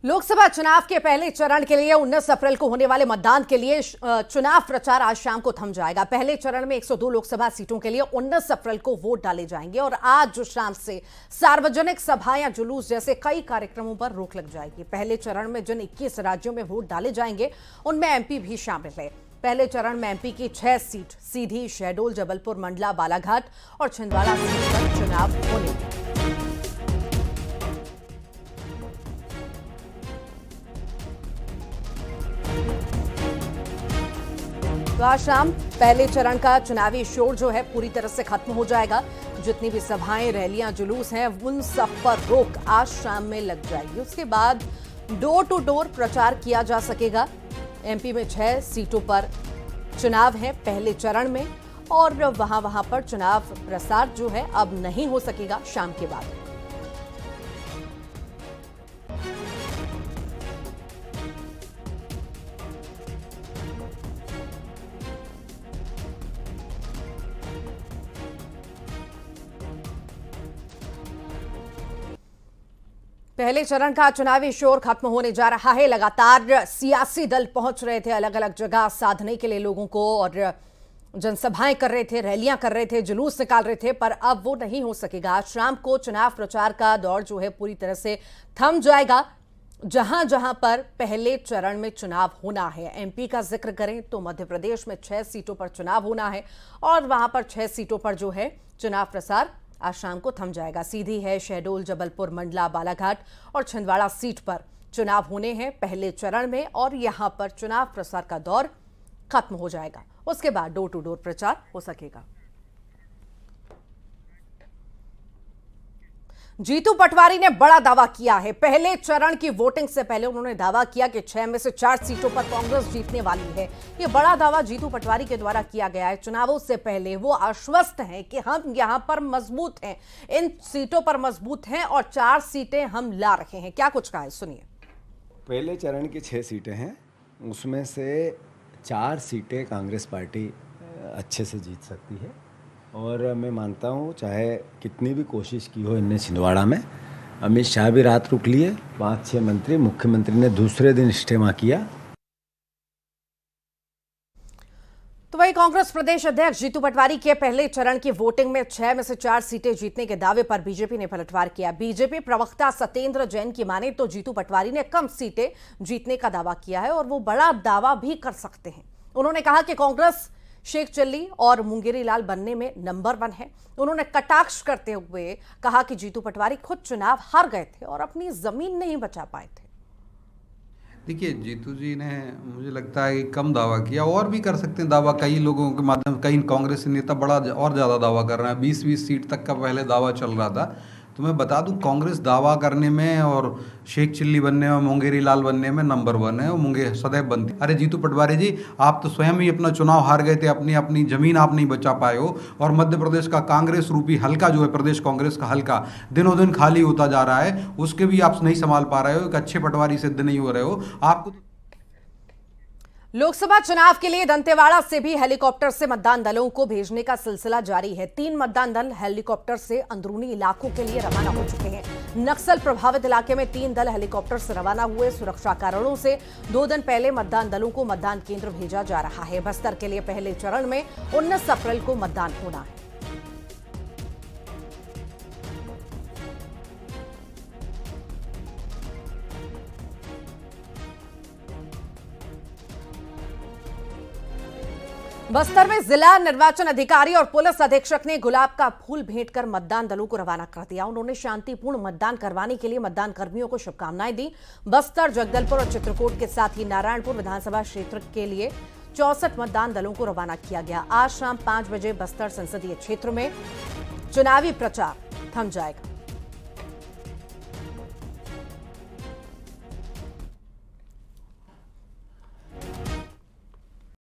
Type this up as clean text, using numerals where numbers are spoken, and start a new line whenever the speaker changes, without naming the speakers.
लोकसभा चुनाव के पहले चरण के लिए 19 अप्रैल को होने वाले मतदान के लिए चुनाव प्रचार आज शाम को थम जाएगा। पहले चरण में 102 लोकसभा सीटों के लिए 19 अप्रैल को वोट डाले जाएंगे और आज शाम से सार्वजनिक सभा या जुलूस जैसे कई कार्यक्रमों पर रोक लग जाएगी। पहले चरण में जिन 21 राज्यों में वोट डाले जाएंगे उनमें एमपी भी शामिल है। पहले चरण में एमपी की 6 सीट सीधी, शहडोल, जबलपुर, मंडला, बालाघाट और छिंदवाड़ा सीट पर चुनाव होने। तो आज शाम पहले चरण का चुनावी शोर जो है पूरी तरह से खत्म हो जाएगा। जितनी भी सभाएं, रैलियां, जुलूस हैं उन सब पर रोक आज शाम में लग जाएगी। उसके बाद डोर टू डोर प्रचार किया जा सकेगा। एमपी में 6 सीटों पर चुनाव है पहले चरण में और वहां पर चुनाव प्रसार जो है अब नहीं हो सकेगा शाम के बाद। पहले चरण का चुनावी शोर खत्म होने जा रहा है। लगातार सियासी दल पहुंच रहे थे अलग अलग जगह साधने के लिए लोगों को और जनसभाएं कर रहे थे, रैलियां कर रहे थे, जुलूस निकाल रहे थे, पर अब वो नहीं हो सकेगा। आज शाम को चुनाव प्रचार का दौर जो है पूरी तरह से थम जाएगा। जहां जहां पर पहले चरण में चुनाव होना है, एमपी का जिक्र करें तो मध्य प्रदेश में 6 सीटों पर चुनाव होना है और वहां पर 6 सीटों पर जो है चुनाव प्रसार आज शाम को थम जाएगा। सीधी है, शहडोल, जबलपुर, मंडला, बालाघाट और छिंदवाड़ा सीट पर चुनाव होने हैं पहले चरण में और यहां पर चुनाव प्रसार का दौर खत्म हो जाएगा। उसके बाद डोर टू डोर प्रचार हो सकेगा। जीतू पटवारी ने बड़ा दावा किया है। पहले चरण की वोटिंग से पहले उन्होंने दावा किया कि 6 में से 4 सीटों पर कांग्रेस जीतने वाली है। यह बड़ा दावा जीतू पटवारी के द्वारा किया गया है। चुनावों से पहले वो आश्वस्त हैं कि हम यहां पर मजबूत हैं, इन सीटों पर मजबूत हैं और 4 सीटें हम ला रहे हैं। क्या कुछ कहा है, सुनिए।
पहले चरण की 6 सीटें हैं, उसमें से 4 सीटें कांग्रेस पार्टी अच्छे से जीत सकती है और मैं मानता हूँ चाहे कितनी भी कोशिश की हो इनने छिंदवाड़ा में। अमित शाह भी रात रुक लिए, 5-6 मंत्री, मुख्यमंत्री ने दूसरे दिन इज्तिमा किया।
तो वही कांग्रेस प्रदेश अध्यक्ष जीतू पटवारी के पहले चरण की वोटिंग में 6 में से 4 सीटें जीतने के दावे पर बीजेपी ने पलटवार किया। बीजेपी प्रवक्ता सत्येंद्र जैन की माने तो जीतू पटवारी ने कम सीटें जीतने का दावा किया है और वो बड़ा दावा भी कर सकते हैं। उन्होंने कहा कि कांग्रेस शेख चिल्ली और मुंगेरी लाल बनने में नंबर 1 है। उन्होंने कटाक्ष करते हुए कहा कि जीतू पटवारी खुद चुनाव हार गए थे और अपनी जमीन नहीं बचा पाए थे।
देखिए, जीतू जी ने मुझे लगता है कि कम दावा किया, और भी कर सकते हैं दावा कई लोगों के माध्यम। कई कांग्रेस नेता बड़ा और ज़्यादा दावा कर रहे हैं। 20-20 सीट तक का पहले दावा चल रहा था। तो मैं बता दूं, कांग्रेस दावा करने में और शेख चिल्ली बनने में, मुंगेरी लाल बनने में नंबर 1 है और मुंगेर सदैव बनती। अरे जीतू पटवारी जी, आप तो स्वयं ही अपना चुनाव हार गए थे, अपनी जमीन आप नहीं बचा पाए हो और मध्य प्रदेश का कांग्रेस रूपी हल्का जो है, प्रदेश कांग्रेस का हल्का दिनों दिन खाली होता जा रहा है, उसके भी आप नहीं संभाल पा रहे हो, एक अच्छे पटवारी सिद्ध नहीं हो रहे हो आपको।
लोकसभा चुनाव के लिए दंतेवाड़ा से भी हेलीकॉप्टर से मतदान दलों को भेजने का सिलसिला जारी है। 3 मतदान दल हेलीकॉप्टर से अंदरूनी इलाकों के लिए रवाना हो चुके हैं। नक्सल प्रभावित इलाके में 3 दल हेलीकॉप्टर से रवाना हुए। सुरक्षा कारणों से 2 दिन पहले मतदान दलों को मतदान केंद्र भेजा जा रहा है। बस्तर के लिए पहले चरण में 19 अप्रैल को मतदान होना है। बस्तर में जिला निर्वाचन अधिकारी और पुलिस अधीक्षक ने गुलाब का फूल भेंट कर मतदान दलों को रवाना कर दिया। उन्होंने शांतिपूर्ण मतदान करवाने के लिए मतदान कर्मियों को शुभकामनाएं दी। बस्तर, जगदलपुर और चित्रकूट के साथ ही नारायणपुर विधानसभा क्षेत्र के लिए 64 मतदान दलों को रवाना किया गया। आज शाम 5 बजे बस्तर संसदीय क्षेत्र में चुनावी प्रचार थम जाएगा।